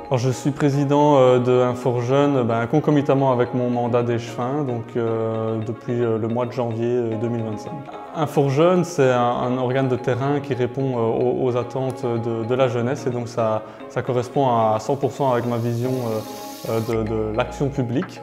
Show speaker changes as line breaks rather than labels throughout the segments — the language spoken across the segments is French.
Alors, je suis président de Infor-Jeunes concomitamment avec mon mandat d'échevin, depuis le mois de janvier 2025. Infor-Jeunes, c'est un organe de terrain qui répond aux attentes de la jeunesse et donc ça correspond à 100% avec ma vision de l'action publique.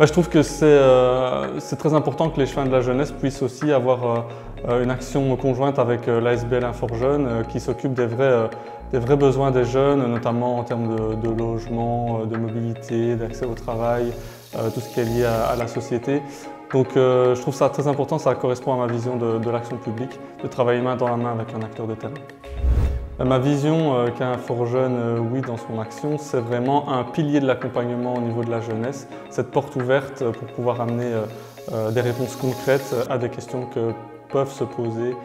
Je trouve que c'est très important que l'échevin de la jeunesse puisse aussi avoir une action conjointe avec l'ASBL Infor-Jeunes qui s'occupe des vrais besoins des jeunes, notamment en termes de logement, de mobilité, d'accès au travail, tout ce qui est lié à la société. Donc je trouve ça très important, ça correspond à ma vision de l'action publique, de travailler main dans la main avec un acteur de terrain. Ma vision qu'a Infor-Jeunes, oui, dans son action, c'est vraiment un pilier de l'accompagnement au niveau de la jeunesse, cette porte ouverte pour pouvoir amener des réponses concrètes à des questions que peuvent se poser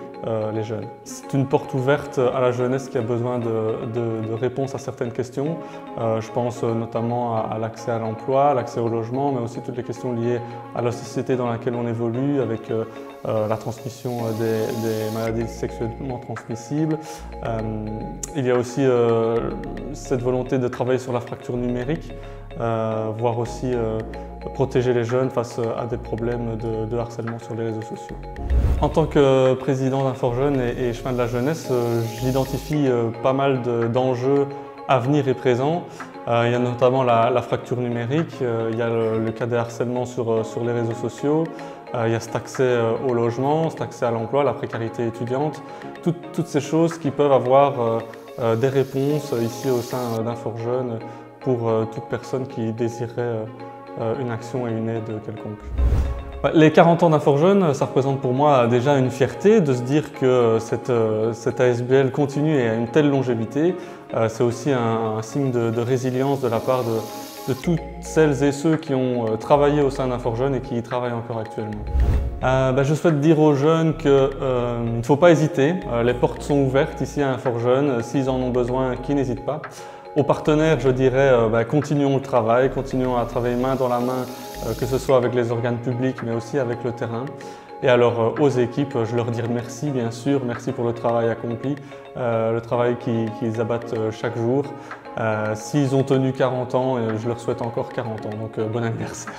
les jeunes. C'est une porte ouverte à la jeunesse qui a besoin de réponses à certaines questions. Je pense notamment à l'accès à l'emploi, à l'accès au logement, mais aussi toutes les questions liées à la société dans laquelle on évolue, avec la transmission des maladies sexuellement transmissibles. Il y a aussi cette volonté de travailler sur la fracture numérique, voire aussi protéger les jeunes face à des problèmes de harcèlement sur les réseaux sociaux. En tant que président d'Infor-Jeunes et échevin de la jeunesse, j'identifie pas mal d'enjeux à venir et présents. Il y a notamment la fracture numérique, il y a le cas des harcèlements sur les réseaux sociaux, il y a cet accès au logement, cet accès à l'emploi, la précarité étudiante, toutes ces choses qui peuvent avoir des réponses ici au sein d'Infor-Jeunes pour toute personne qui désirerait une action et une aide quelconque. Les 40 ans d'Infor-Jeunes, ça représente pour moi déjà une fierté de se dire que cette ASBL continue et a une telle longévité. C'est aussi un signe de résilience de la part de toutes celles et ceux qui ont travaillé au sein d'Infor-Jeunes et qui y travaillent encore actuellement. Je souhaite dire aux jeunes qu'il ne faut pas hésiter. Les portes sont ouvertes ici à Infor-Jeunes. S'ils en ont besoin, qu'ils n'hésitent pas. Aux partenaires, je dirais, continuons le travail, continuons à travailler main dans la main, que ce soit avec les organes publics, mais aussi avec le terrain. Et alors aux équipes, je leur dis merci, bien sûr, merci pour le travail accompli, le travail qu'ils abattent chaque jour. S'ils ont tenu 40 ans, je leur souhaite encore 40 ans, donc bon anniversaire.